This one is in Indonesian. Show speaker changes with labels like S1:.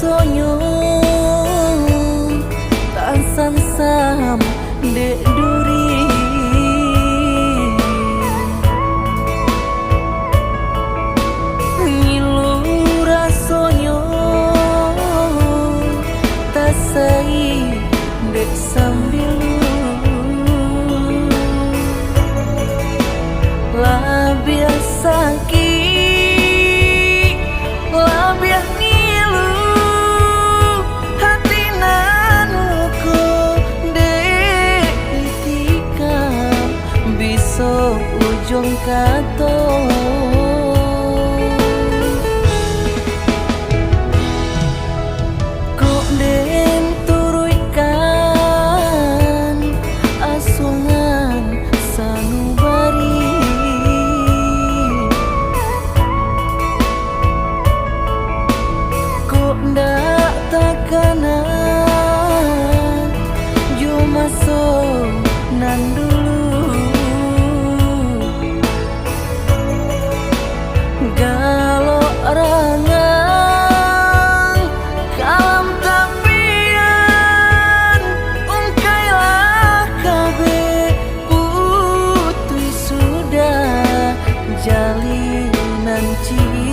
S1: rasonyo tansan sam dek duri ngilu rasonyo tasai dek sambil lah biasa ujung kato kok den turuikan asungan sanubari kok ndak takanan jo masuk nandu galau rangang kalam tapian ungkailah kabe putri sudah jalinan cinta